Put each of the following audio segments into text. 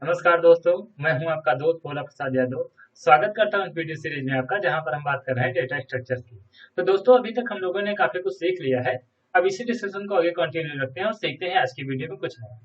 नमस्कार दोस्तों। मैं हूं आपका दोस्त भोला प्रसाद यादव। स्वागत करता हूं इस वीडियो सीरीज में आपका, जहां पर हम बात कर रहे हैं डेटा स्ट्रक्चर की। तो दोस्तों, अभी तक हम लोगों ने काफी कुछ सीख लिया है। अब इसी डिस्कशन को आगे कंटिन्यू रखते हैं और सीखते हैं आज की वीडियो में कुछ नया।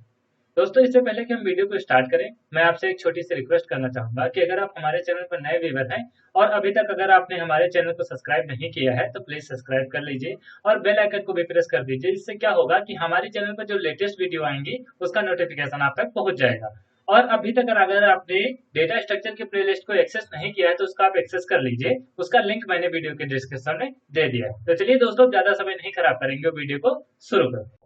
दोस्तों, इससे पहले कि हम वीडियो को स्टार्ट करें, मैं आपसे एक छोटी सी रिक्वेस्ट करना चाहूंगा कि अगर आप हमारे चैनल पर नए व्यूअर हैं और अभी तक अगर आपने हमारे चैनल को सब्सक्राइब नहीं किया है, तो प्लीज सब्सक्राइब कर लीजिए और बेल आइकन को भी प्रेस कर दीजिए। इससे क्या होगा कि हमारे चैनल पर जो लेटेस्ट वीडियो आएंगी उसका नोटिफिकेशन आप तक पहुंच जाएगा। और अभी तक अगर आपने डेटा स्ट्रक्चर की प्लेलिस्ट को एक्सेस नहीं किया है, तो उसका आप एक्सेस कर लीजिए। उसका लिंक मैंने वीडियो के डिस्क्रिप्शन में दे दिया है। तो चलिए दोस्तों, ज्यादा समय नहीं खराब करेंगे, वीडियो को शुरू करें।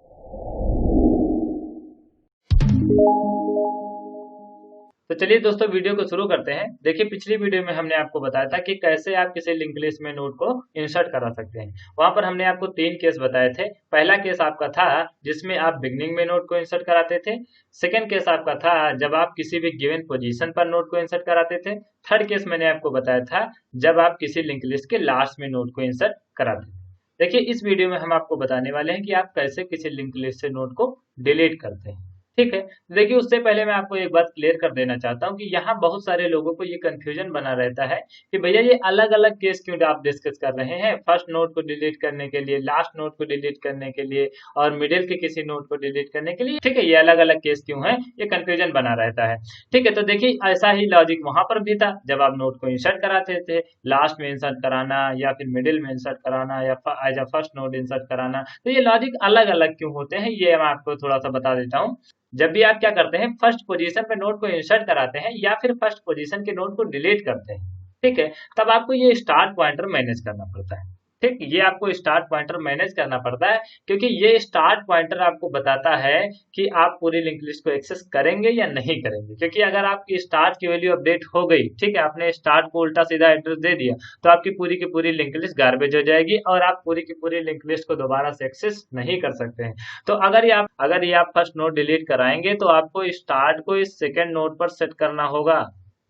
तो चलिए दोस्तों, वीडियो को शुरू करते हैं। देखिए, पिछली वीडियो में हमने आपको बताया था कि कैसे आप किसी लिंक लिस्ट में नोड को इंसर्ट करा सकते हैं। वहां पर हमने आपको 3 केस बताए थे। पहला केस आपका था जिसमें आप बिगनिंग में नोड को इंसर्ट कराते थे। सेकंड केस आपका था जब आप किसी भी गिवन पोजीशन पर नोड को इंसर्ट कराते थे। थर्ड केस मैंने आपको बताया था जब आप किसी लिंक लिस्ट के लास्ट में नोड को इंसर्ट कराते थे। देखिए, इस वीडियो में हम आपको बताने वाले हैं कि आप कैसे किसी लिंक लिस्ट से नोड को डिलीट करते हैं। ठीक है, देखिए, उससे पहले मैं आपको एक बात क्लियर कर देना चाहता हूँ कि यहाँ बहुत सारे लोगों को ये कंफ्यूजन बना रहता है कि भैया ये अलग अलग केस क्यों आप डिस्कस कर रहे हैं, फर्स्ट नोड को डिलीट करने के लिए, लास्ट नोड को डिलीट करने के लिए और मिडिल के किसी नोड को डिलीट करने के लिए। ठीक है, ये अलग अलग केस क्यों है, ये कंफ्यूजन बना रहता है। ठीक है, तो देखिए, ऐसा ही लॉजिक वहां पर भी था जब आप नोड को इंसर्ट कराते थे। लास्ट में इंसर्ट कराना या फिर मिडिल में इंसर्ट कराना या as a first node insert कराना, तो ये लॉजिक अलग अलग क्यों होते हैं, ये मैं आपको थोड़ा सा बता देता हूँ। जब भी आप क्या करते हैं, फर्स्ट पोजीशन पे नोड को इंसर्ट कराते हैं या फिर फर्स्ट पोजीशन के नोड को डिलीट करते हैं, ठीक है, तब आपको ये स्टार्ट पॉइंटर मैनेज करना पड़ता है। ठीक, ये आपको स्टार्ट पॉइंटर मैनेज करना पड़ता है, क्योंकि ये स्टार्ट पॉइंटर आपको बताता है कि आप पूरी लिंक लिस्ट को एक्सेस करेंगे या नहीं करेंगे। क्योंकि अगर आपकी स्टार्ट की वैल्यू अपडेट हो गई, ठीक है, आपने स्टार्ट को उल्टा सीधा एड्रेस दे दिया, तो आपकी पूरी की पूरी लिंक लिस्ट गार्बेज हो जाएगी और आप पूरी की पूरी लिंक लिस्ट को दोबारा से एक्सेस नहीं कर सकते हैं। तो अगर ये आप फर्स्ट नोड डिलीट कराएंगे, तो आपको स्टार्ट को इस सेकंड नोड पर सेट करना होगा।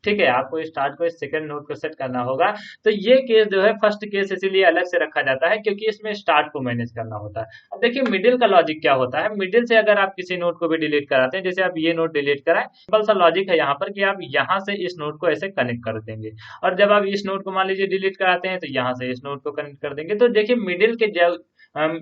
ठीक है, आपको स्टार्ट को इस सेकंड नोड को सेट करना होगा। तो ये केस जो है फर्स्ट केस इसीलिए अलग से रखा जाता है, क्योंकि इसमें स्टार्ट को मैनेज करना होता है। अब देखिए, मिडिल का लॉजिक क्या होता है। मिडिल से अगर आप किसी नोड को भी डिलीट कराते हैं, जैसे आप ये नोड डिलीट कराएं, सिंपल सा लॉजिक है यहाँ पर कि आप यहाँ से इस नोड को ऐसे कनेक्ट कर देंगे, और जब आप इस नोड को मान लीजिए डिलीट कराते हैं, तो यहाँ से इस नोड को कनेक्ट कर देंगे। तो देखिए, मिडिल के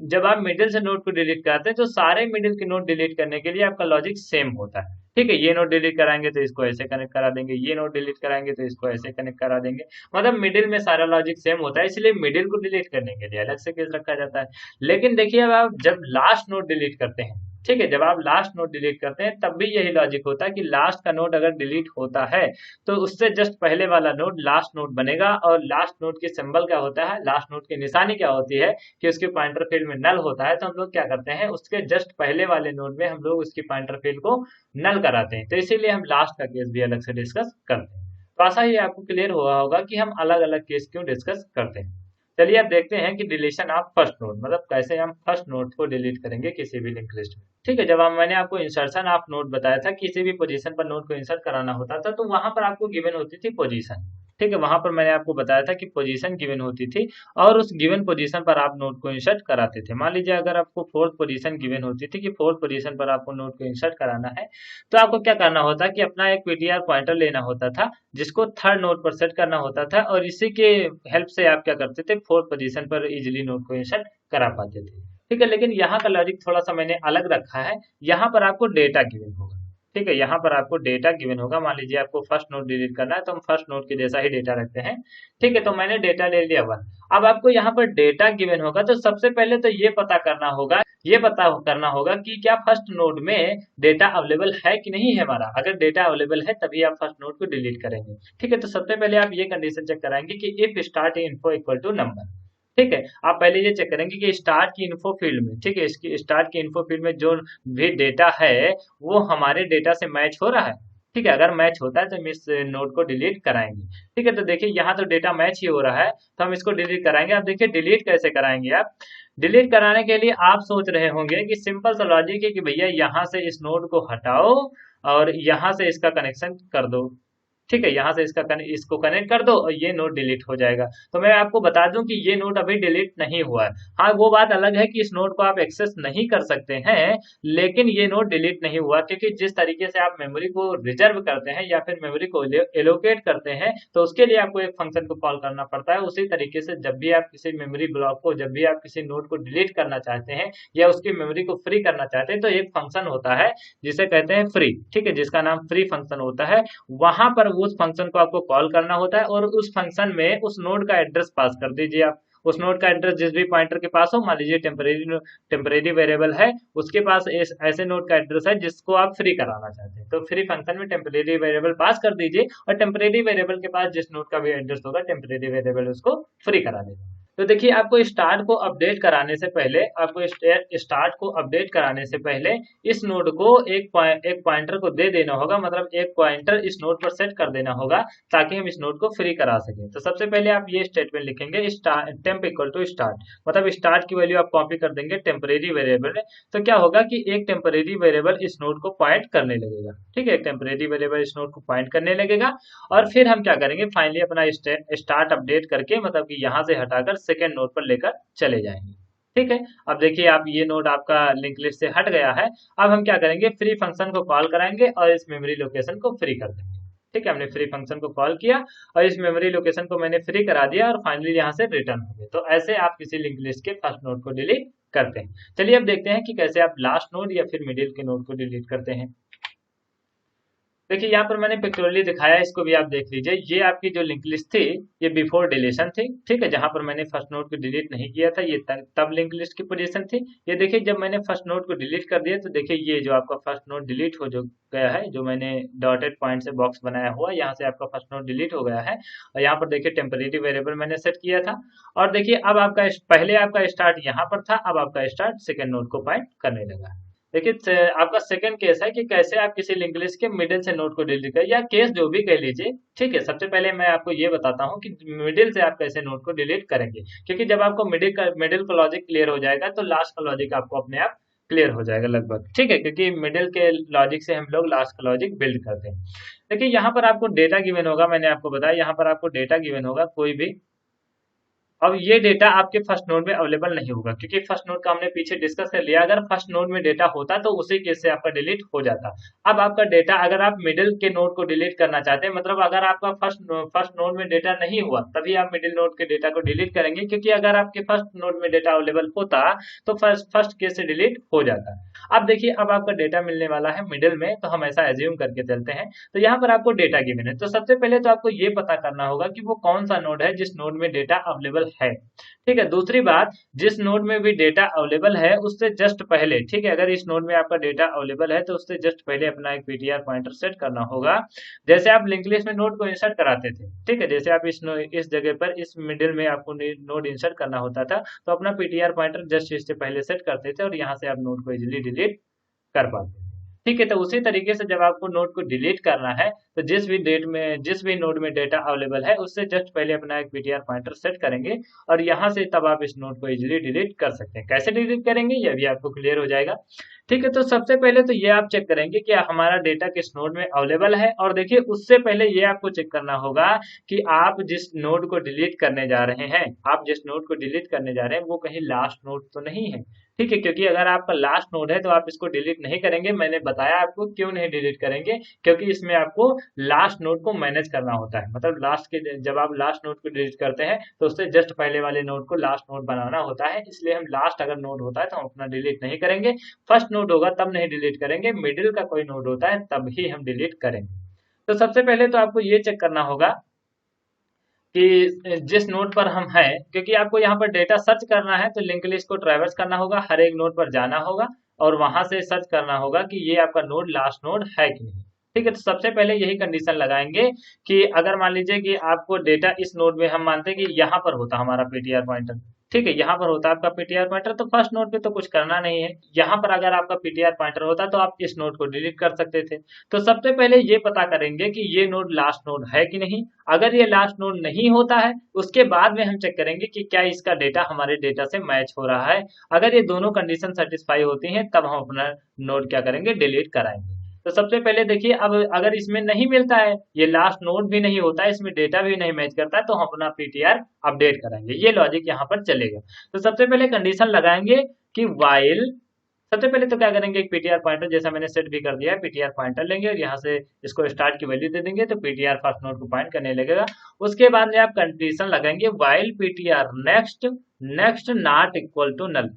जब आप मिडिल से नोड को डिलीट कराते हैं, तो सारे मिडिल के नोड डिलीट करने के लिए आपका लॉजिक सेम होता है। ठीक है, ये नोड डिलीट कराएंगे तो इसको ऐसे कनेक्ट करा देंगे, ये नोड डिलीट कराएंगे तो इसको ऐसे कनेक्ट करा देंगे। मतलब मिडिल में सारा लॉजिक सेम होता है, इसलिए मिडिल को डिलीट करने के लिए अलग से केस रखा जाता है। लेकिन देखिए, अब आप जब लास्ट नोड डिलीट करते हैं, ठीक है, जब आप लास्ट नोड डिलीट करते हैं, तब भी यही लॉजिक होता है कि लास्ट का नोड अगर डिलीट होता है, तो उससे जस्ट पहले वाला नोड लास्ट नोड बनेगा। और लास्ट नोड की सिंबल क्या होता है, लास्ट नोड की निशानी क्या होती है कि उसके पॉइंटर फील्ड में नल होता है। तो हम लोग क्या करते हैं, उसके जस्ट पहले वाले नोड में हम लोग उसकी पॉइंटर फील्ड को नल कराते हैं। तो इसीलिए हम लास्ट का केस भी अलग से डिस्कस करते हैं। तो आशा ही आपको क्लियर हुआ होगा कि हम अलग अलग केस क्यों डिस्कस करते हैं। चलिए अब देखते हैं कि डिलीशन ऑफ फर्स्ट नोड, मतलब कैसे हम फर्स्ट नोड को डिलीट करेंगे किसी भी लिंक लिस्ट में। ठीक है, मैंने आपको इंसर्शन ऑफ नोड बताया था, किसी भी पोजीशन पर नोड को इंसर्ट कराना होता था, तो वहां पर आपको गिवन होती थी पोजीशन। ठीक है, वहां पर मैंने आपको बताया था कि पोजीशन गिवन होती थी और उस गिवन पोजीशन पर आप नोड को इंसर्ट कराते थे। मान लीजिए अगर आपको फोर्थ पोजीशन गिवन होती थी कि फोर्थ पोजीशन पर आपको नोड को इंसर्ट कराना है, तो आपको क्या करना होता कि अपना एक पीटीआर पॉइंटर लेना होता था, जिसको थर्ड नोड पर सेट करना होता था, और इसी के हेल्प से आप क्या करते थे, फोर्थ पोजीशन पर इजिली नोड को इंसर्ट करा पाते थे। ठीक है, लेकिन यहाँ का लॉजिक थोड़ा सा मैंने अलग रखा है। यहाँ पर आपको डेटा गिवन होगा। ठीक है, यहाँ पर आपको डेटा गिवन होगा। मान लीजिए आपको फर्स्ट नोड डिलीट करना है, तो हम फर्स्ट नोड के जैसा ही डेटा रखते हैं। ठीक है, तो मैंने डेटा ले लिया 1। अब आपको यहाँ पर डेटा गिवन होगा, तो सबसे पहले तो ये पता करना होगा कि क्या फर्स्ट नोड में डेटा अवेलेबल है कि नहीं है हमारा। अगर डेटा अवेलेबल है, तभी आप फर्स्ट नोड को डिलीट करेंगे। ठीक है, तो सबसे पहले आप ये कंडीशन चेक कराएंगे कि if start info equal to number. ठीक है, आप पहले ये चेक करेंगे कि स्टार्ट की इन्फो फील्ड में, ठीक है, इसकी स्टार्ट की इन्फो फील्ड में जो भी डेटा है, वो हमारे डेटा से मैच हो रहा है। ठीक है, अगर मैच होता है तो हम इस नोड को डिलीट कराएंगे। ठीक है, तो देखिए, यहाँ तो डेटा मैच ही हो रहा है, तो हम इसको डिलीट कराएंगे। अब देखिए, डिलीट कैसे कराएंगे आप। डिलीट कराने के लिए आप सोच रहे होंगे कि सिंपल सा लॉजिक है कि भैया यहाँ से इस नोड को हटाओ और यहाँ से इसका कनेक्शन कर दो। ठीक है, यहाँ से इसको कनेक्ट कर दो और ये नोड डिलीट हो जाएगा। तो मैं आपको बता दूं कि ये नोड अभी डिलीट नहीं हुआ है। हाँ, वो बात अलग है कि इस नोड को आप एक्सेस नहीं कर सकते हैं, लेकिन ये नोड डिलीट नहीं हुआ, क्योंकि जिस तरीके से आप मेमोरी को रिजर्व करते हैं या फिर मेमोरी को एलोकेट करते हैं, तो उसके लिए आपको एक फंक्शन को कॉल करना पड़ता है। उसी तरीके से जब भी आप किसी मेमोरी ब्लॉक को, जब भी आप किसी नोड को डिलीट करना चाहते हैं या उसकी मेमोरी को फ्री करना चाहते हैं, तो एक फंक्शन होता है जिसे कहते हैं फ्री, ठीक है, जिसका नाम फ्री फंक्शन होता है। वहां पर उस फंक्शन को आपको कॉल करना होता है और उस फंक्शन में उस नोड का एड्रेस पास कर दीजिए आप। उस नोड का एड्रेस जिस भी पॉइंटर के पास हो, मान लीजिए टेम्परेरी वेरिएबल है, उसके पास ऐसे नोड का एड्रेस है जिसको आप फ्री कराना चाहते हैं, तो फ्री फंक्शन में टेम्परेरी वेरिएबल पास कर दीजिए और टेम्परेरी वेरिएबल के पास जिस नोड का भी एड्रेस होगा, टेम्परेरी वेरिएबल उसको फ्री करा देगा। तो देखिए, आपको स्टार्ट को अपडेट कराने से पहले, इस नोड को एक पॉइंटर को दे देना होगा, मतलब एक पॉइंटर इस नोड पर सेट कर देना होगा ताकि हम इस नोड को फ्री करा सकें। तो सबसे पहले आप ये स्टेटमेंट लिखेंगे, टेम्प इक्वल टू स्टार्ट, मतलब स्टार्ट की वैल्यू आप कॉपी कर देंगे टेम्परेरी वेरिएबल में। तो क्या होगा कि एक टेम्परेरी वेरिएबल इस नोड को पॉइंट करने लगेगा, ठीक है, एक टेम्परेरी वेरिएबल इस नोड को पॉइंट करने लगेगा। और फिर हम क्या करेंगे, फाइनली अपना स्टार्ट अपडेट करके, मतलब कि यहाँ से हटाकर सेकेंड नोड पर लेकर चले जाएंगे। ठीक है, अब देखिए आप, ये नोड आपका लिंक लिस्ट से हट गया है। अब हम क्या करेंगे, फ्री फंक्शन को कॉल कराएंगे और इस मेमोरी लोकेशन को फ्री कर देंगे। ठीक है, हमने फ्री फंक्शन को कॉल किया और इस मेमोरी लोकेशन को मैंने फ्री करा दिया और फाइनली यहाँ से रिटर्न हो गए। तो ऐसे आप किसी लिंक लिस्ट के फर्स्ट नोड को डिलीट करते हैं। चलिए अब देखते हैं कि कैसे आप लास्ट नोड या फिर मिडिल के नोड को डिलीट करते हैं। देखिए, यहाँ पर मैंने पिक्टोरियली दिखाया, इसको भी आप देख लीजिए। ये आपकी जो लिंक लिस्ट थी, ये बिफोर डिलीशन थी, ठीक है, जहां पर मैंने फर्स्ट नोड को डिलीट नहीं किया था, ये तब लिंक लिस्ट की पोजीशन थी। ये देखिए, जब मैंने फर्स्ट नोड को डिलीट कर दिया, तो देखिए ये जो आपका फर्स्ट नोड डिलीट हो जो गया है, जो मैंने डॉटेड पॉइंट से बॉक्स बनाया हुआ, यहाँ से आपका फर्स्ट नोड डिलीट हो गया है। और यहाँ पर देखिए टेम्परेरी वेरिएबल मैंने सेट किया था। और देखिए अब आपका, पहले आपका स्टार्ट यहाँ पर था, अब आपका स्टार्ट सेकेंड नोड को पॉइंट करने लगा। देखिए, आपका सेकंड केस है कि कैसे आप किसी लिंक लिस्ट के मिडिल से नोड को डिलीट करें, या केस जो भी कह लीजिए। ठीक है, सबसे पहले मैं आपको ये बताता हूँ कि मिडिल से आप कैसे नोड को डिलीट करेंगे, क्योंकि जब आपको मिडिल का लॉजिक क्लियर हो जाएगा तो लास्ट का लॉजिक आपको अपने आप क्लियर हो जाएगा लगभग। ठीक है, क्योंकि मिडिल के लॉजिक से हम लोग लास्ट का लॉजिक बिल्ड करते हैं। देखिए, यहाँ पर आपको डेटा गिवन होगा, मैंने आपको बताया यहाँ पर आपको डेटा गिवन होगा कोई भी। अब ये डेटा आपके फर्स्ट नोड में अवेलेबल नहीं होगा, क्योंकि फर्स्ट नोड का हमने पीछे डिस्कस कर लिया। अगर फर्स्ट नोड में डेटा होता तो उसी केस से आपका डिलीट हो जाता। अब आपका डेटा, अगर आप मिडिल के नोड को डिलीट करना चाहते हैं, मतलब अगर आपका फर्स्ट नोड में डेटा नहीं हुआ, तभी आप मिडिल नोड के डेटा को डिलीट करेंगे, क्योंकि अगर आपके फर्स्ट नोड में डेटा अवेलेबल होता तो फर्स्ट केस से डिलीट हो जाता। अब देखिए, अब आपका डेटा मिलने वाला है मिडिल में, तो हम ऐसा एज्यूम करके चलते हैं। तो यहाँ पर आपको डेटा गिवन है, तो सबसे पहले तो आपको ये पता करना होगा कि वो कौन सा नोड है जिस नोड में डेटा अवेलेबल है। ठीक है, दूसरी बात, जिस नोड में भी डेटा अवेलेबल है उससे जस्ट पहले, ठीक है, अगर इस नोड में आपका डेटा अवेलेबल है तो उससे जस्ट पहले अपना एक पीटीआर पॉइंटर सेट करना होगा। जैसे आप लिंक लिस्ट में नोड को इंसर्ट कराते थे, ठीक है, जैसे आप इस जगह पर, इस मिडिल में आपको नोड इंसर्ट करना होता था, तो अपना पीटीआर पॉइंटर जस्ट इससे पहले सेट करते थे और यहाँ से आप नोड को इजिली डिलीट कर पाते। ठीक है, तो उसी तरीके से जब आपको नोड को डिलीट करना है, तो जिस भी नोड में डेटा अवेलेबल है उससे जस्ट पहले अपना एक पीटीआर पॉइंटर सेट करेंगे और यहाँ से तब आप इस नोड को इजीली डिलीट कर सकते हैं। कैसे डिलीट करेंगे ये भी आपको क्लियर हो जाएगा। ठीक है, तो सबसे पहले तो ये आप चेक करेंगे कि हमारा डेटा किस नोड में अवेलेबल है, और देखिए उससे पहले ये आपको चेक करना होगा कि आप जिस नोड को डिलीट करने जा रहे हैं, वो कहीं लास्ट नोड तो नहीं है। ठीक है, क्योंकि अगर आपका लास्ट नोड है तो आप इसको डिलीट नहीं करेंगे। मैंने बताया आपको क्यों नहीं डिलीट करेंगे, क्योंकि इसमें आपको लास्ट नोड को मैनेज करना होता है, मतलब जब आप लास्ट नोड को डिलीट करते हैं तो उससे जस्ट पहले वाले नोड को लास्ट नोड बनाना होता है। इसलिए हम लास्ट अगर नोड होता है तो हम अपना डिलीट नहीं करेंगे, फर्स्ट नोड होगा तब नहीं डिलीट करेंगे, मिडिल का कोई नोड होता है तब ही हम डिलीट करेंगे। तो सबसे पहले तो आपको ये चेक करना होगा कि जिस नोड पर हम हैं, क्योंकि आपको यहाँ पर डेटा सर्च करना है तो लिंक लिस्ट को ट्रैवर्स करना होगा, हर एक नोड पर जाना होगा और वहां से सर्च करना होगा कि ये आपका नोड लास्ट नोड है कि नहीं। ठीक है, तो सबसे पहले यही कंडीशन लगाएंगे कि अगर मान लीजिए कि आपको डेटा इस नोड में, हम मानते हैं कि यहाँ पर होता हमारा पीटीआर पॉइंटर, ठीक है, यहाँ पर होता है आपका पीटीआर पॉइंटर, तो फर्स्ट नोड पे तो कुछ करना नहीं है। यहाँ पर अगर आपका पीटीआर पॉइंटर होता तो आप इस नोड को डिलीट कर सकते थे। तो सबसे पहले ये पता करेंगे कि ये नोड लास्ट नोड है कि नहीं। अगर ये लास्ट नोड नहीं होता है, उसके बाद में हम चेक करेंगे कि क्या इसका डेटा हमारे डेटा से मैच हो रहा है। अगर ये दोनों कंडीशन सेटिस्फाई होती हैं तब हम अपना नोड क्या करेंगे, डिलीट कराएंगे। तो सबसे पहले देखिए, अब अगर इसमें नहीं मिलता है, ये लास्ट नोड भी नहीं होता है, इसमें डेटा भी नहीं मैच करता है, तो हम अपना पीटीआर अपडेट कराएंगे। ये लॉजिक यहाँ पर चलेगा। तो सबसे पहले कंडीशन लगाएंगे कि वाइल, सबसे पहले तो क्या करेंगे, एक पीटीआर पॉइंटर जैसा मैंने सेट भी कर दिया है, पीटीआर पॉइंटर लेंगे और यहाँ से इसको स्टार्ट की वैल्यू दे देंगे, तो पीटीआर फर्स्ट नोड को पॉइंट करने लगेगा। उसके बाद में आप कंडीशन लगाएंगे while PTR next next not equal to null.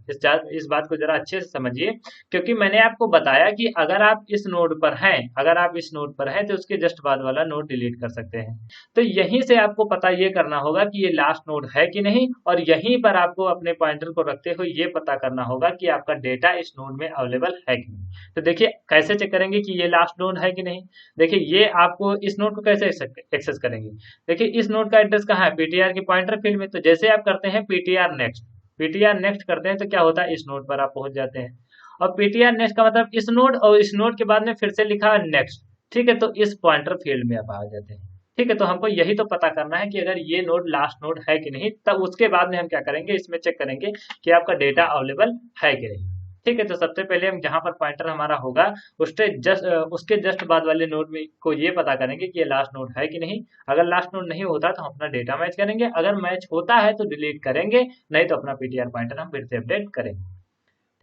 इस बात को जरा अच्छे से समझिए, क्योंकि मैंने आपको बताया कि अगर आप इस नोड पर हैं, अगर आप इस नोड पर हैं तो उसके जस्ट बाद वाला नोड डिलीट कर सकते हैं। तो यहीं से आपको पता ये करना होगा कि ये लास्ट नोड है कि नहीं, और यहीं पर आपको अपने पॉइंटर को रखते हुए ये पता करना होगा कि आपका डेटा इस नोड में अवेलेबल है कि नहीं। तो देखिए कैसे चेक करेंगे कि ये लास्ट नोड है कि नहीं। देखिए ये आपको इस नोड को कैसे एक्सेस करेंगे। देखिए इस नोड का एड्रेस कहाँ है, पीटीआर की पॉइंटर फील्ड में। तो जैसे आप करते हैं पीटीआर नेक्स्ट करते हैं, तो क्या होता है, इस नोड पर आप पहुंच जाते हैं। और पीटीआर नेक्स्ट का मतलब इस नोड, और इस नोड के बाद में फिर से लिखा है नेक्स्ट, ठीक है, तो इस पॉइंटर फील्ड में आप आ जाते हैं। ठीक है, तो हमको यही तो पता करना है कि अगर ये नोड लास्ट नोड है कि नहीं, तब उसके बाद में हम क्या करेंगे, इसमें चेक करेंगे कि आपका डेटा अवेलेबल है कि नहीं। ठीक है, तो सबसे पहले हम जहां पर पॉइंटर हमारा होगा उसके जस्ट बाद वाले नोड में को ये पता करेंगे कि ये लास्ट नोड है कि नहीं। अगर लास्ट नोड नहीं होता तो हम अपना डेटा मैच करेंगे, अगर मैच होता है तो डिलीट करेंगे, नहीं तो अपना पीटीआर पॉइंटर हम फिर से अपडेट करेंगे।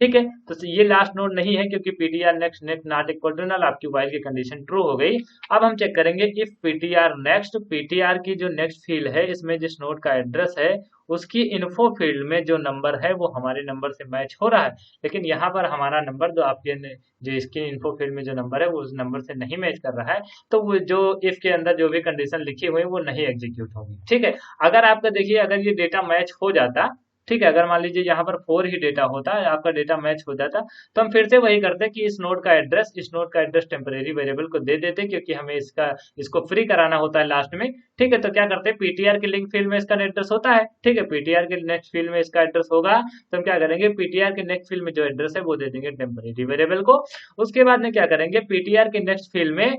ठीक है, तो ये लास्ट नोड नहीं है क्योंकि PTR next next not equal to null, आपकी वाइल की कंडीशन ट्रू हो गई। अब हम चेक करेंगे इफ पीटीआर नेक्स्ट, पीटीआर की जो नेक्स्ट फील्ड है, इसमें जिस नोड का एड्रेस है उसकी इन्फो फील्ड में जो नंबर है वो हमारे नंबर से मैच हो रहा है, लेकिन यहाँ पर हमारा नंबर जो इसकी इन्फो फील्ड में जो नंबर है वो उस नंबर से नहीं मैच कर रहा है, तो वो जो इफ के अंदर जो भी कंडीशन लिखी हुई है वो नहीं एग्जीक्यूट होगी। ठीक है, अगर आपका देखिए, अगर ये डेटा मैच हो जाता, ठीक है, अगर मान लीजिए यहाँ पर 4 ही डेटा होता है, आपका डेटा मैच हो जाता, तो हम फिर से वही करते कि इस नोड का एड्रेस टेम्परेरी वेरिएबल को दे देते, क्योंकि हमें इसको फ्री कराना होता है लास्ट में। ठीक है, तो क्या करते हैं, पीटीआर के लिंक फील्ड में इसका एड्रेस होता है, ठीक है, पीटीआर के नेक्स्ट फील्ड में इसका एड्रेस होगा, तो हम क्या करेंगे, पीटीआर के नेक्स्ट फील्ड में जो एड्रेस है वो दे देंगे टेम्परेरी वेरिएबल को। उसके बाद में क्या करेंगे, पीटीआर के नेक्स्ट फील्ड में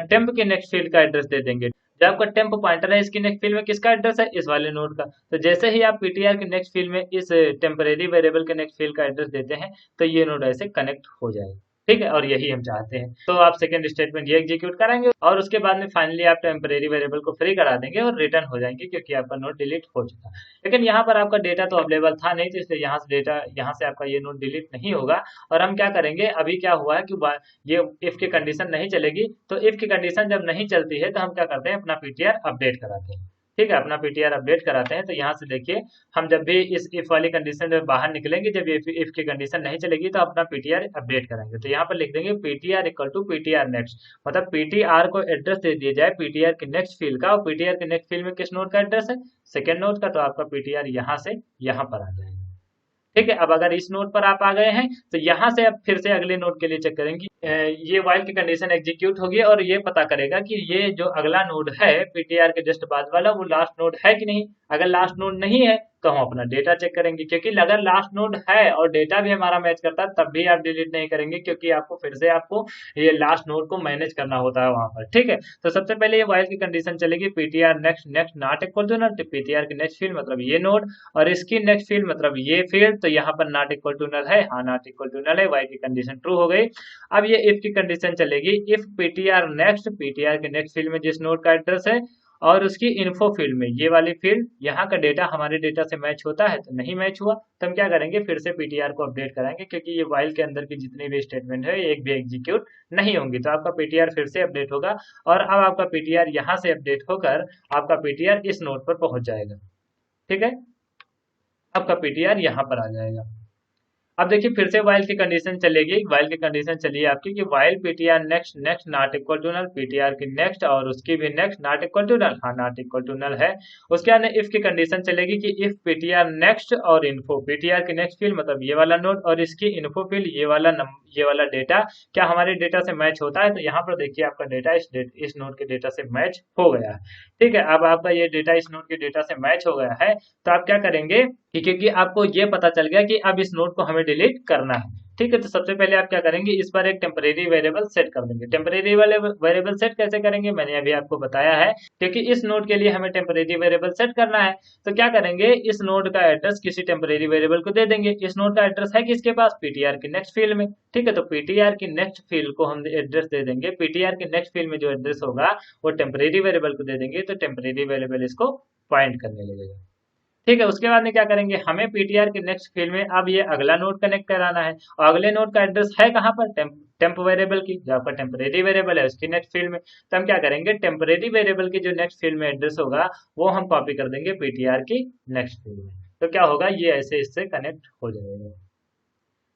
टेम्प के नेक्स्ट फील्ड का एड्रेस दे देंगे। जो आपका टेम्प पॉइंटर है इसकी नेक्स्ट फील्ड में किसका एड्रेस है, इस वाले नोड का। तो जैसे ही आप पीटीआर के नेक्स्ट फील्ड में इस टेम्परेरी वेरिएबल के नेक्स्ट फील्ड का एड्रेस देते हैं, तो ये नोड ऐसे कनेक्ट हो जाएगा। ठीक है, और यही हम चाहते हैं। तो आप सेकंड स्टेटमेंट ये एग्जीक्यूट कराएंगे और उसके बाद में फाइनली आप टेम्परेरी वेरिएबल को फ्री करा देंगे और रिटर्न हो जाएंगे, क्योंकि आपका नोड डिलीट हो चुका है। लेकिन यहाँ पर आपका डेटा तो अवेलेबल था नहीं, तो इसलिए यहाँ से आपका ये नोड डिलीट नहीं होगा। और हम क्या करेंगे, अभी क्या हुआ है कि ये इफ की कंडीशन नहीं चलेगी, तो इफ की कंडीशन जब नहीं चलती है तो हम क्या करते हैं, अपना पीटीआर अपडेट कराते हैं। ठीक है, अपना पीटीआर अपडेट कराते हैं। तो यहाँ से देखिए, हम जब भी इस इफ वाली कंडीशन में बाहर निकलेंगे, जब ये इफ की कंडीशन नहीं चलेगी, तो अपना पीटीआर अपडेट कराएंगे। तो यहाँ पर लिख देंगे PTR equal to PTR next, मतलब पीटीआर को एड्रेस दे दिया जाए पीटीआर के नेक्स्ट फील्ड का, और पीटीआर के नेक्स्ट फील्ड में किस नोड का एड्रेस है, सेकेंड नोड का, तो आपका पीटीआर यहाँ से यहाँ पर आ जाएगा। ठीक है, अब अगर इस नोड पर आप आ गए हैं, तो यहाँ से अब फिर से अगले नोड के लिए चेक करेंगे, ये वाइल की कंडीशन एग्जीक्यूट होगी और ये पता करेगा कि ये जो अगला नोड है पीटीआर के जस्ट बाद वाला, वो लास्ट नोड है कि नहीं। अगर लास्ट नोड नहीं है तो हम अपना डेटा चेक करेंगे, क्योंकि अगर लास्ट नोड है और डेटा भी हमारा मैच करता है तब भी आप डिलीट नहीं करेंगे, क्योंकि आपको फिर से ये लास्ट नोड को मैनेज करना होता है वहां पर। ठीक है, तो सबसे पहले ये वाइल की कंडीशन चलेगी PTR next next not equal to null, PTR की नेक्स्ट फील्ड मतलब ये नोड, और इसकी नेक्स्ट फील्ड मतलब ये फील्ड, तो यहाँ पर नॉट इक्वल टू नल है, हाँ नॉट इक्वल टू नल है, वाई की कंडीशन ट्रू हो गई। अब ये इफ की कंडीशन चलेगी, इफ पीटीआर नेक्स्ट, पीटीआर के नेक्स्ट फील्ड में जिस नोड का एड्रेस है और उसकी इन्फो फील्ड में ये वाली फील्ड, यहाँ का डेटा हमारे डेटा से मैच होता है, तो नहीं मैच हुआ, तो हम क्या करेंगे, फिर से पीटीआर को अपडेट कराएंगे, क्योंकि ये वाइल के अंदर की जितनी भी स्टेटमेंट है एक भी एग्जीक्यूट नहीं होंगी, तो आपका पीटीआर फिर से अपडेट होगा। और अब आपका पीटीआर यहाँ से अपडेट होकर आपका पीटीआर इस नोड पर पहुंच जाएगा। ठीक है, आपका पीटीआर यहाँ पर आ जाएगा। अब देखिए फिर से वाइल की कंडीशन चलेगी, वाइल की कंडीशन चलिए आपकी कि while PTR next next not equal to null, PTR की नेक्स्ट और उसकी भी next not equal to null, हाँ नॉट इक्वल टू नल है। उसके बाद इफ की कंडीशन चलेगी कि इफ पीटीआर नेक्स्ट और इन्फो, पीटीआर की नेक्स्ट फील्ड मतलब ये वाला नोड और इसकी इन्फो फील्ड ये वाला डेटा क्या हमारे डेटा से मैच होता है, तो यहाँ पर देखिए आपका डेटा इस नोड के डेटा से मैच हो गया है। ठीक है, अब आपका ये डेटा इस नोड के डेटा से मैच हो गया है, तो आप क्या करेंगे कि क्योंकि आपको ये पता चल गया कि अब इस नोड को हमें डिलीट करना है, ठीक है, तो सबसे पहले आप क्या करेंगे, इस पर एक टेम्परेरी वेरिएबल सेट कर देंगे। टेम्परेरी वेरिएबल सेट कैसे करेंगे, मैंने अभी आपको बताया है, क्योंकि इस नोड के लिए हमें टेम्परेरी वेरिएबल सेट करना है। तो क्या करेंगे, इस नोड का एड्रेस किसी टेम्परेरी वेरिएबल को दे देंगे। इस नोड का एड्रेस है किसके पास, पीटीआर की नेक्स्ट फील्ड में। ठीक है, तो पीटीआर की नेक्स्ट फील्ड को हम एड्रेस दे देंगे। पीटीआर की नेक्स्ट फील्ड में जो एड्रेस होगा वो टेम्परेरी वेरिएबल को दे देंगे, तो टेम्परेरी वेरिएबल इसको पॉइंट करने लगेगा। ठीक है, उसके बाद में क्या करेंगे, हमें पीटीआर के नेक्स्ट फील्ड में अब ये अगला नोड कनेक्ट कराना है, और अगले नोड का एड्रेस है कहाँ पर, टेम्प वेरिएबल की, जो आपका टेम्परेरी वेरिएबल है उसकी नेक्स्ट फील्ड में। तो हम क्या करेंगे, टेम्परेरी वेरिएबल की जो नेक्स्ट फील्ड में एड्रेस होगा वो हम कॉपी कर देंगे पीटीआर की नेक्स्ट फील्ड में। तो क्या होगा, ये ऐसे इससे कनेक्ट हो जाएगा।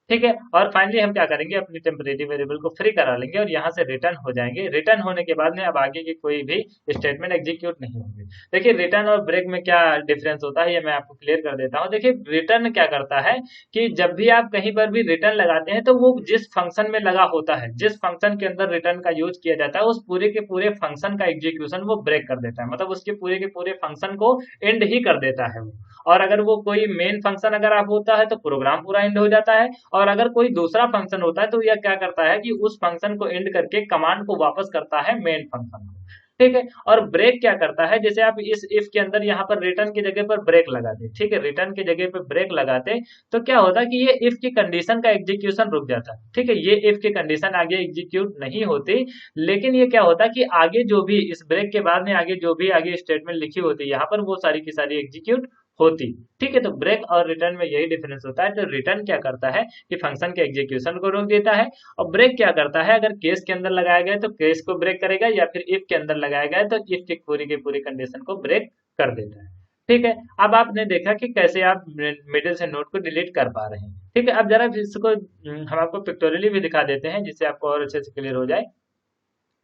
ठीक है, और फाइनली हम क्या करेंगे, अपनी टेम्परेरी वेरिएबल को फ्री करा लेंगे और यहाँ से रिटर्न हो जाएंगे। रिटर्न होने के बाद में अब आगे की कोई भी स्टेटमेंट एग्जीक्यूट नहीं होंगे। देखिए रिटर्न और ब्रेक में क्या डिफरेंस होता है, ये मैं आपको क्लियर कर देता हूँ। देखिए रिटर्न क्या करता है कि जब भी आप कहीं पर भी रिटर्न लगाते हैं तो वो जिस फंक्शन में लगा होता है, जिस फंक्शन के अंदर रिटर्न का यूज किया जाता है, उस पूरे के पूरे फंक्शन का एग्जीक्यूशन वो ब्रेक कर देता है, मतलब उसके पूरे के पूरे फंक्शन को एंड ही कर देता है वो। और अगर वो कोई मेन फंक्शन अगर आप होता है तो प्रोग्राम पूरा एंड हो जाता है, और अगर कोई दूसरा फंक्शन होता है तो यह क्या करता है कि उस फंक्शन को एंड करके कमांड को वापस करता है मेन फंक्शन को। ठीक है, और ब्रेक क्या करता है, जैसे आप इस इफ के अंदर यहाँ पर रिटर्न की जगह पर ब्रेक लगाते, ठीक है, रिटर्न की जगह पर ब्रेक लगाते, तो क्या होता कि ये इफ की कंडीशन का एग्जीक्यूशन रुक जाता। ठीक है, ये इफ की कंडीशन आगे एग्जीक्यूट नहीं होती, लेकिन ये क्या होता कि आगे जो भी इस ब्रेक के बाद में आगे जो भी आगे स्टेटमेंट लिखी होती यहाँ पर वो सारी की सारी एग्जीक्यूट होती। ठीक है, तो ब्रेक और रिटर्न में यही डिफरेंस होता है। तो रिटर्न क्या करता है कि फंक्शन के एग्जीक्यूशन को रोक देता है, और ब्रेक क्या करता है, अगर केस के अंदर लगाया गया तो केस को ब्रेक करेगा, या फिर इफ के अंदर लगाया गया तो इफ की पूरी कंडीशन को ब्रेक कर देता है। ठीक है, अब आपने देखा कि कैसे आप मिडिल से नोड को डिलीट कर पा रहे हैं। ठीक है, अब जरा इसको हम आपको पिक्टोरियली भी दिखा देते हैं जिससे आपको और अच्छे से क्लियर हो जाए।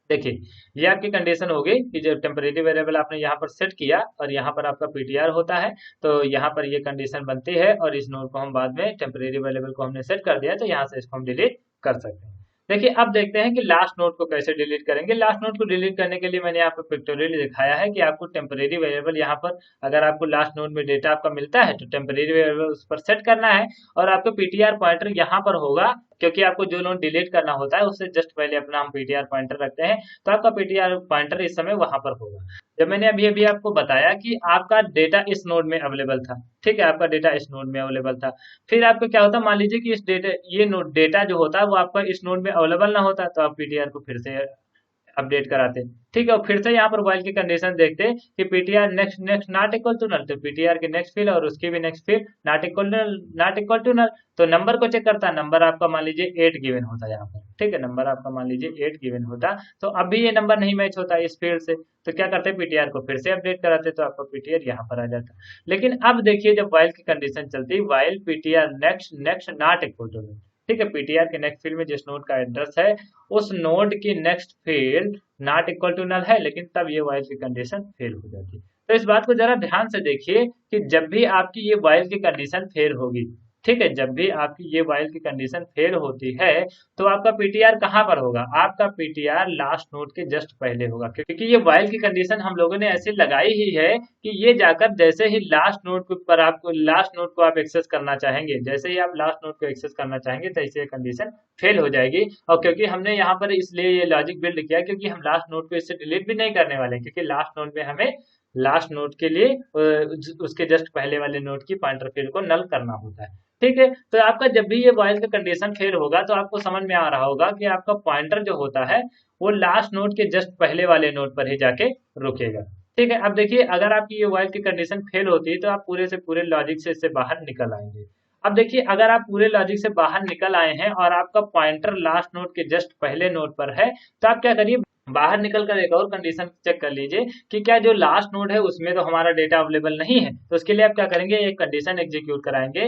देखिए ये आपकी कंडीशन होगी कि जो टेम्परेरी वेरिएबल आपने यहाँ पर सेट किया और यहाँ पर आपका पीटीआर होता है, तो यहाँ पर ये कंडीशन बनती है, और इस नोड को हम बाद में टेम्परेरी वेरिएबल को हमने सेट कर दिया तो यहाँ से इसको हम डिलीट कर सकते हैं। देखिए अब देखते हैं कि लास्ट नोड को कैसे डिलीट करेंगे। लास्ट नोड को डिलीट करने के लिए मैंने यहाँ पर पिक्टोरियली दिखाया है कि आपको टेम्परेरी वेरिएबल यहाँ पर, अगर आपको लास्ट नोड में डेटा आपका मिलता है तो टेम्परेरी वेरिएबल उस पर सेट करना है, और आपका पीटीआर पॉइंटर यहाँ पर होगा, क्योंकि आपको जो नोड डिलीट करना होता है उससे जस्ट पहले अपना हम पीटीआर पॉइंटर रखते हैं, तो आपका पीटीआर पॉइंटर इस समय वहां पर होगा। जब मैंने अभी अभी आपको बताया कि आपका डेटा इस नोड में अवेलेबल था, ठीक है, आपका डेटा इस नोड में अवेलेबल था, फिर आपको क्या होता, मान लीजिए कि इस डेटा ये नोड डेटा जो होता है वो आपका इस नोड में अवेलेबल ना होता, तो आप पीटीआर को फिर से अपडेट कराते। ठीक है, और फिर से यहाँ पर वाइल की कंडीशन देखते कि PTR next next not equal to null, तो पीटीआर की नेक्स्ट फील्ड और उसकी भी next field not equal to null, तो नंबर को चेक करता, नंबर आपका मान लीजिए 8 गिवन होता है यहाँ पर। ठीक है, नंबर आपका मान लीजिए 8 गिवन होता, तो अब भी ये नंबर नहीं मैच होता इस फील्ड से, तो क्या करते पीटीआर को फिर से अपडेट कराते, तो आपका पीटीआर यहाँ पर आ जाता। लेकिन अब देखिए जब वाइल की कंडीशन चलती, while PTR next next not equal to null, ठीक है, पीटीआर के नेक्स्ट फील्ड में जिस नोड का एड्रेस है उस नोड की next field not equal to null है, लेकिन तब ये वाइल की कंडीशन फेल हो जाती है। तो इस बात को जरा ध्यान से देखिए कि जब भी आपकी ये वाइल की कंडीशन फेल होगी, ठीक है, जब भी आपकी ये वाइल की कंडीशन फेल होती है तो आपका पीटीआर कहाँ पर होगा, आपका पीटीआर लास्ट नोड के जस्ट पहले होगा, क्योंकि ये वाइल की कंडीशन हम लोगों ने ऐसे लगाई ही है कि ये जाकर जैसे ही लास्ट नोड पर आपको लास्ट नोड को आप एक्सेस करना चाहेंगे, जैसे ही आप लास्ट नोड को एक्सेस करना चाहेंगे तैसे ये कंडीशन फेल हो जाएगी। और क्योंकि हमने यहाँ पर इसलिए ये लॉजिक बिल्ड किया क्योंकि हम लास्ट नोड को इससे डिलीट भी नहीं करने वाले, क्योंकि लास्ट नोड में हमें लास्ट नोड के लिए उसके जस्ट पहले वाले नोड की पॉइंटर फील्ड को नल करना होता है। ठीक है, तो आपका जब भी ये वाइल का कंडीशन फेल होगा तो आपको समझ में आ रहा होगा कि आपका पॉइंटर जो होता है वो लास्ट नोड के जस्ट पहले वाले नोड पर ही जाके रुकेगा। ठीक है, अब देखिए अगर आपकी ये वाइल की कंडीशन फेल होती है तो आप पूरे से पूरे लॉजिक से इससे बाहर निकल आएंगे। अब देखिए अगर आप पूरे लॉजिक से बाहर निकल आए हैं और आपका पॉइंटर लास्ट नोड के जस्ट पहले नोड पर है, तो आप क्या करिए, बाहर निकल कर एक और कंडीशन चेक कर लीजिए कि क्या जो लास्ट नोड है उसमें तो हमारा डेटा अवेलेबल नहीं है। तो उसके लिए आप क्या करेंगे, एक कंडीशन एग्जीक्यूट कराएंगे,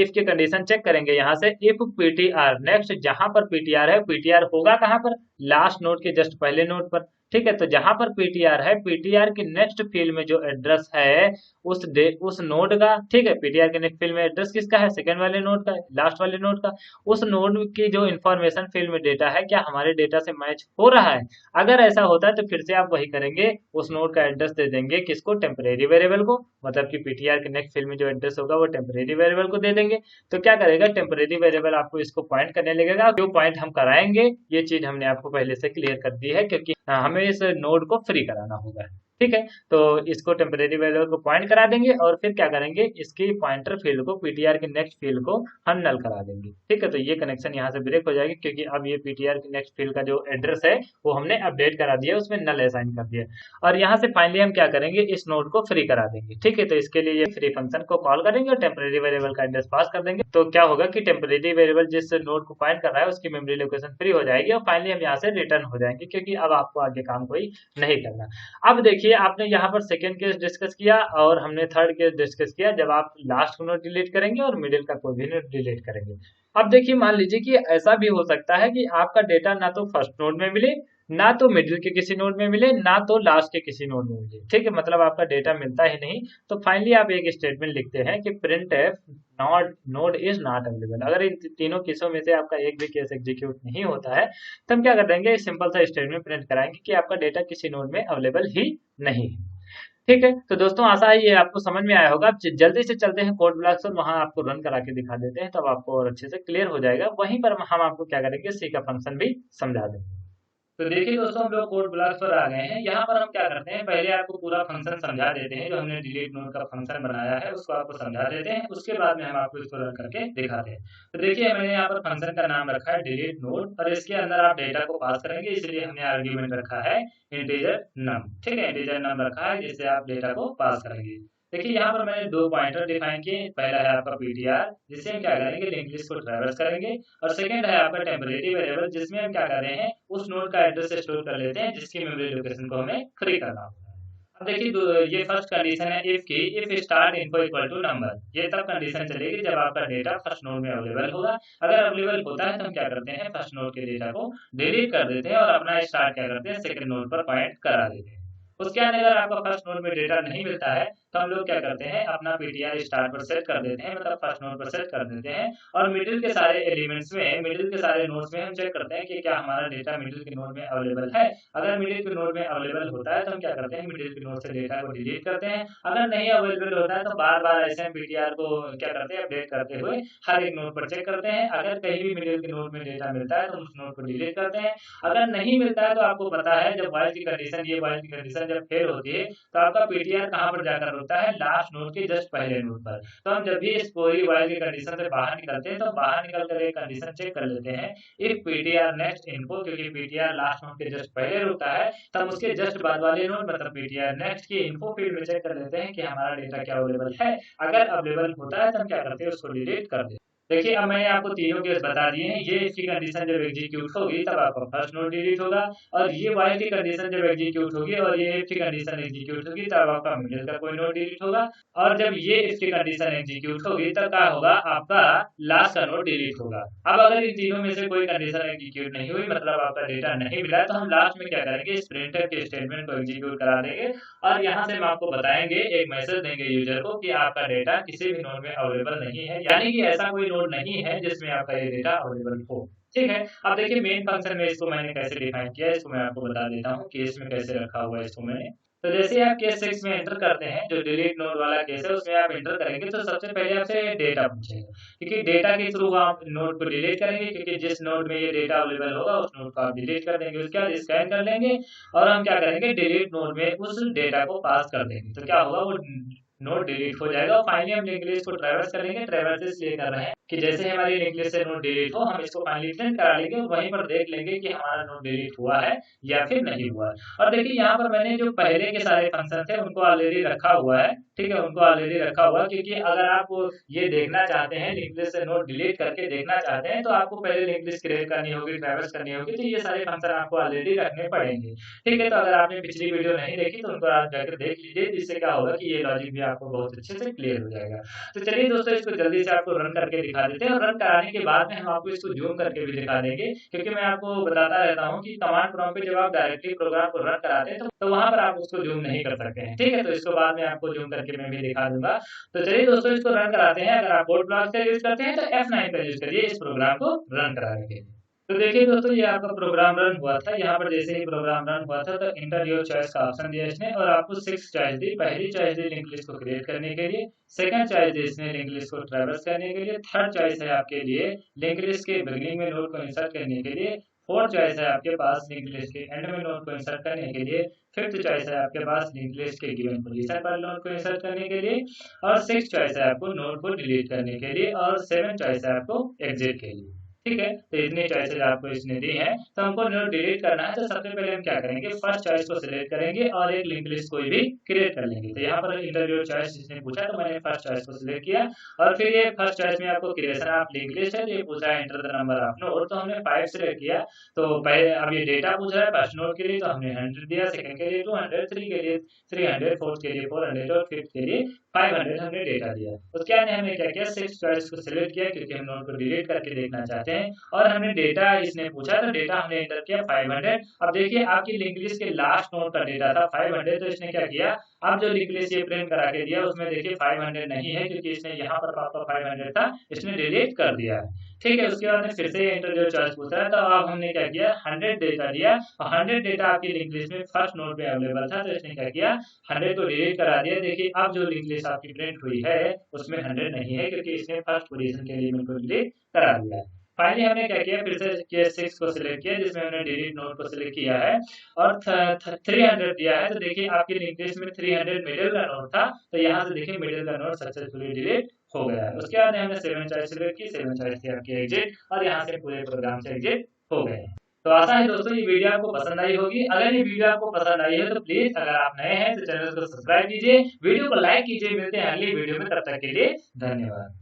इफ की कंडीशन चेक करेंगे यहाँ से, इफ पीटीआर नेक्स्ट, जहां पर पीटीआर है, पीटीआर होगा कहां पर, लास्ट नोड के जस्ट पहले नोड पर। ठीक है, तो जहां पर पीटीआर है, पीटीआर के नेक्स्ट फील्ड में जो एड्रेस है उस नोड का, ठीक है, पीटीआर के नेक्स्ट फील्ड में एड्रेस किसका है, सेकंड वाले नोड का, लास्ट वाले नोड का। उस नोड की जो इन्फॉर्मेशन फील्ड में डेटा है, क्या हमारे डेटा से मैच हो रहा है? अगर ऐसा होता है तो फिर से आप वही करेंगे, उस नोड का एड्रेस दे देंगे किसको, टेम्परेरी वेरिएबल को, मतलब कि पीटीआर के नेक्स्ट फील्ड में जो एड्रेस होगा वो टेम्परेरी वेरिएबल को दे देंगे। तो क्या करेगा, टेम्परेरी वेरिएबल आपको इसको पॉइंट करने लगेगा। जो पॉइंट हम कराएंगे, ये चीज हमने आपको पहले से क्लियर कर दी है, क्योंकि हमें इस नोड को फ्री कराना होगा। ठीक है, तो इसको टेम्परेरी वेरिएबल को पॉइंट करा देंगे और फिर क्या करेंगे, इसकी पॉइंटर फील्ड को, पीटीआर के नेक्स्ट फील्ड को हम नल करा देंगे। ठीक है, तो ये कनेक्शन यहाँ से ब्रेक हो जाएगी, क्योंकि अब ये पीटीआर के नेक्स्ट फील्ड का जो एड्रेस है वो हमने अपडेट करा दिया, उसमें नल असाइन कर दिया। और यहाँ से फाइनली हम क्या करेंगे, इस नोड को फ्री करा देंगे। ठीक है, तो इसके लिए ये फ्री फंक्शन को कॉल करेंगे और टेम्परेरी वेरिएबल का एड्रेस पास कर देंगे। तो क्या होगा कि टेम्परेरी वेरिएबल जिस नोड को पॉइंट कर रहा है उसकी मेमोरी लोकेशन फ्री हो जाएगी और फाइनली हम यहाँ से रिटर्न हो जाएंगे, क्योंकि अब आपको आगे काम कोई नहीं करना। अब देखिए, आपने यहाँ पर सेकेंड केस डिस्कस किया और हमने थर्ड केस डिस्कस किया, जब आप लास्ट नोड डिलीट करेंगे और मिडिल का कोई भी नोड डिलीट करेंगे। अब देखिए, मान लीजिए कि ऐसा भी हो सकता है कि आपका डेटा ना तो फर्स्ट नोड में मिले, ना तो मिडिल के किसी नोड में मिले, ना तो लास्ट के किसी नोड में मिले। ठीक है, मतलब आपका डेटा मिलता ही नहीं। तो फाइनली आप एक स्टेटमेंट लिखते हैं कि print F not node is not available. अगर इन तीनों केसों में से आपका एक भी केस एग्जीक्यूट नहीं होता है तो हम क्या कर देंगे, सिंपल सा स्टेटमेंट प्रिंट कराएंगे कि आपका डेटा किसी नोड में अवेलेबल ही नहीं है। ठीक है, तो दोस्तों आशा है ये आपको समझ में आया होगा। अब जल्दी से चलते हैं कोड ब्लॉक्स और वहां आपको रन करा के दिखा देते हैं, तब आपको और अच्छे से क्लियर हो जाएगा। वहीं पर हम आपको क्या करेंगे, सी का फंक्शन भी समझा देंगे। तो देखिए दोस्तों, हम लोग कोड ब्लॉक्स पर आ गए हैं। यहाँ पर हम क्या करते हैं, पहले आपको पूरा फंक्शन समझा देते हैं, जो हमने डिलीट नोड का फंक्शन बनाया है उसको आपको समझा देते हैं, उसके बाद में हम आपको इसको रन करके दिखाते हैं। तो देखिए, मैंने यहाँ पर फंक्शन का नाम रखा है डिलीट नोड और इसके अंदर आप डेटा को पास करेंगे, इसलिए हमने आर्ग्यूमेंट रखा है इंटीजर नम। ठीक है, इंटीजर नम रखा है जिससे आप डेटा को पास करेंगे। देखिए, यहाँ पर मैंने दो पॉइंटर डिफाइन किए। पहला है आपका पीटीआर, जिससे हम क्या करेंगे, लिंक लिस्ट को ट्रैवर्स करेंगे, और सेकंड है आपका टेम्परेरी वेरिएबल, जिसमें हम क्या कर रहे हैं, उस नोड का एड्रेस स्टोर कर लेते हैं जिसकी मेमोरी लोकेशन को हमें फ्री करना होगा। अब देखिए, ये फर्स्ट कंडीशन है इफ की, if start info equal to number. ये तब कंडीशन चलेगी जब आपका डेटा फर्स्ट नोड में अवेलेबल होगा। अगर अवेलेबल होता है तो हम क्या करते हैं, फर्स्ट नोड के डेटा को डिलीट कर देते हैं और अपना स्टार्ट क्या करते हैं, सेकंड नोड पर पॉइंट करा देते हैं। उसके बाद अगर आपका फर्स्ट नोड में डेटा नहीं मिलता है तो हम लोग क्या करते हैं, अपना पीटीआर स्टार्ट पर सेट कर देते हैं, मतलब फर्स्ट नोड पर सेट कर देते हैं, और मिडिल के सारे एलिमेंट्स में, मिडिल के सारे नोड्स में हम चेक करते हैं कि क्या हमारा डेटा मिडिल के नोड में अवेलेबल है। अगर मिडिल के नोड में अवेलेबल होता है तो हम क्या करते हैं, मिडिल के नोड से डेटा को डिलीट करते हैं। अगर नहीं अवेलेबल होता है तो बार बार ऐसे हम पीटीआर को क्या करते हैं, अपडेट करते हुए हर एक नोड पर चेक करते हैं। अगर कहीं भी मिडिल के नोड में डेटा मिलता है तो उस नोड को डिलीट करते हैं। अगर नहीं मिलता है तो आपको पता है, जब वाइल की कंडीशन, ये वाइल की कंडीशन जब फेल होती है तो आपका पीटीआर कहां पर जाकर रुकता है, लास्ट नोड के जस्ट पहले नोड पर। तो हम जब भी इस पूरी वाइल की कंडीशन से बाहर निकलते हैं तो बाहर निकल कर एक कंडीशन चेक कर लेते हैं, इफ पीटीआर नेक्स्ट इन्फो, क्योंकि पीटीआर लास्ट नोड के जस्ट पहले रुकता है, तब उसके जस्ट बाद वाले नोड मतलब पीटीआर नेक्स्ट की इन्फो फील्ड में चेक कर लेते हैं कि हमारा डेटा क्या अवेलेबल है। अगर अवेलेबल होता है तो हम क्या करते हैं, उसको डिलीट कर देते हैं। देखिए, अब मैंने आपको तीनों केस बता दिए हैं। ये इसकी कंडीशन जब एग्जीक्यूट होगी तब आपका फर्स्ट नोड डिलीट होगा, और ये वाइल की कंडीशन जब एग्जीक्यूट होगी और ये इफ की कंडीशन एग्जीक्यूट होगी तब आपका मिडिल का कोई नोड डिलीट होगा, और जब ये इफ की कंडीशन एग्जीक्यूट होगी तब क्या होगा, आपका लास्ट का नोड डिलीट होगा। अब अगर इन तीनों में से कोई कंडीशन एग्जीक्यूट नहीं हुई, मतलब आपका डेटा नहीं मिला, तो हम लास्ट में क्या करेंगे, इस प्रिंटफ के स्टेटमेंट को एग्जीक्यूट करा देंगे और यहाँ से हम आपको बताएंगे, एक मैसेज देंगे यूजर को कि आपका डेटा किसी भी नोड में अवेलेबल नहीं है, यानी कि ऐसा कोई नोड नहीं है जिसमें आपका ये डेटा अवेलेबल हो। ठीक है, अब देखिए मेन फंक्शन में इसको मैंने कैसे डिफाइन किया है, इसको मैं आपको बता देता हूँ केस में कैसे रखा हुआ है इसको मैंने। तो जैसे आप केस 6 में एंटर करते हैं, जो डिलीट नोड वाला केस है उसमें आप एंटर करेंगे तो सबसे पहले आपसे डेटा पूछेगा, क्योंकि डेटा के थ्रू आप नोड को डिलीट करेंगे, क्योंकि जिस नोड में ये डेटा अवेलेबल होगा उस नोड को आप डिलीट कर देंगे। उसके बाद स्कैन कर लेंगे और हम क्या करेंगे, डिलीट नोड में उस डेटा को पास कर देंगे, तो क्या होगा, वो नोड डिलीट हो जाएगा। और फाइनली हम लिंक लिस्ट को ट्रैवर्स करेंगे। ट्रैवर्स इसलिए कर रहे हैं कि जैसे हमारी लिंक लिस्ट से नोड डिलीट हो, हम इसको फाइनली प्रिंट करा लेंगे, वहीं पर देख लेंगे कि हमारा नोड डिलीट हुआ है या फिर नहीं हुआ है। और देखिए, यहाँ पर मैंने जो पहले के सारे फंक्शन थे उनको ऑलरेडी रखा हुआ है। ठीक है, उनको ऑलरेडी रखा हुआ, क्योंकि अगर आप ये देखना चाहते हैं, लिंक लिस्ट से नोड डिलीट करके देखना चाहते हैं, तो आपको पहले लिंक लिस्ट क्रिएट करनी होगी, ट्रैवर्स करनी होगी, तो ये सारे फंक्शन आपको ऑलरेडी रखने पड़ेंगे। ठीक है, तो अगर आपने पिछली वीडियो नहीं देखी तो उनको आप जाकर देख लीजिए, जिससे क्या होगा कि ये लॉजिक भी आपको बहुत अच्छे से क्लियर हो जाएगा। तो चलिए दोस्तों, इसको जल्दी से आपको रन करके दिखा दिखा देते हैं और रन कराने के बाद में हम आपको इसको जूम करके भी दिखा देंगे, क्योंकि मैं आपको बताता रहता हूँ कि कमांड प्रॉम्प्ट पे जब आप डायरेक्टली प्रोग्राम को रन कराते हैं तो वहां पर आप उसको जूम नहीं कर सकते हैं। ठीक है, तो इसको बाद में आपको जूम करके मैं भी दिखा दूंगा। तो चलिए दोस्तों, इसको रन कराते हैं। अगर आप कोड ब्लॉक से यूज करते हैं तो F9 का यूज करिए इस प्रोग्राम को रन कराने के लिए। तो देखिए दोस्तों, ये आपका प्रोग्राम रन हुआ था। यहाँ पर जैसे ही प्रोग्राम रन हुआ था तो इंटर योर चॉइस का ऑप्शन दिया इसने और आपको 6 चॉइस दी। पहली चॉइस दी लिंक लिस्ट को क्रिएट करने के लिए, सेकंड चॉइस दी इसने लिंक लिस्ट को ट्रैवर्स करने के लिए, थर्ड चॉइस है आपके लिए लिंक लिस्ट के बिगिनिंग में नोड को इंसर्ट करने के लिए, फोर्थ चॉइस है आपके पास लिंक लिस्ट के एंड में नोड को इंसर्ट करने के लिए, फिफ्थ चॉइस है आपके पास लिंक लिस्ट के गिवन पोजीशन पर नोड को इंसर्ट करने के लिए, और सिक्स चॉइस है आपको नोड को डिलीट करने के लिए, और सेवन चॉइस है आपको एग्जिट के लिए। ठीक है, तो इतनी चॉइसेस आपको इसने दी है। तो हमको नोड डिलीट करना है, तो सबसे पहले हम क्या करेंगे, फर्स्ट चॉइस को सिलेक्ट करेंगे और एक लिंक लिस्ट कोई भी क्रिएट कर लेंगे। तो यहाँ पर इंटरव्यू चॉइस इसने पूछा तो मैंने फर्स्ट चॉइस को सिलेक्ट किया और फिर ये फर्स्ट चॉइस में आपको क्रिएशन ऑफ लिंक लिस्ट है, तो ये पूछा है enter the number of node, तो हमने 5 सिलेक्ट किया। तो पहले अब ये डेटा पूछ रहा है फर्स्ट नोड के लिए, तो हमने 100 दिया, सेकंड के लिए 200, थ्री के लिए 300, फोर्थ के लिए 400 और फिफ्थ के लिए 500 हमने डेटा दिया। उसके बाद हमने क्या किया, 6 चॉइस को सिलेक्ट किया क्योंकि हम नोड को डिलीट करके देखना चाहते हैं, और हमने डेटा इसने पूछा तो डेटा हमने एंटर किया 500। अब देखिए आपकी लिंक लिस्ट के लास्ट नोड का डेटा था 500, तो इसने क्या किया, अब जो लिंक लिस्ट ये प्रिंट करा के दिया उसमें देखिए 500 नहीं है, क्योंकि इसने यहाँ पर आपका 500 था, इसने डिलीट कर दिया है। ठीक है, उसके बाद में फिर से एंटर जो चॉइस पूछा है, तो अब हमने क्या किया, 100 डेटा दिया और 100 डेटा आपकी लिंक लिस्ट में फर्स्ट नोड पे अवेलेबल था, तो इसने क्या किया, 100 को डिलीट करा दिया। देखिए अब जो लिंक लिस्ट आपकी प्रिंट हुई है उसमें 100 नहीं है, क्योंकि इसने फर्स्ट पोजीशन के लिए बिल्कुल डिलीट करा दिया है। फाइनली हमने क्या किया, फिर से केस 6 को सिलेक्ट किया जिसमें हमने डिलीट नोड को सिलेक्ट किया है और 300 दिया है। तो देखिए आपकी लिंक लिस्ट में 300 मिडिल का नोड था, तो यहाँ से देखिए मिडिल का नोड सक्सेसफुली डिलीट हो गया है। उसके बाद हमने 7 चॉइस सिलेक्ट की, 7 चॉइस थी आपकी एग्जिट, और यहाँ से पूरे प्रोग्राम से एग्जिट हो गए। तो आशा है दोस्तों ये वीडियो आपको पसंद आई होगी। अगर ये वीडियो आपको पसंद आई है तो प्लीज, अगर आप नए हैं तो चैनल को सब्सक्राइब कीजिए, वीडियो को लाइक कीजिए। मिलते हैं अगली वीडियो में, तब तक के लिए धन्यवाद।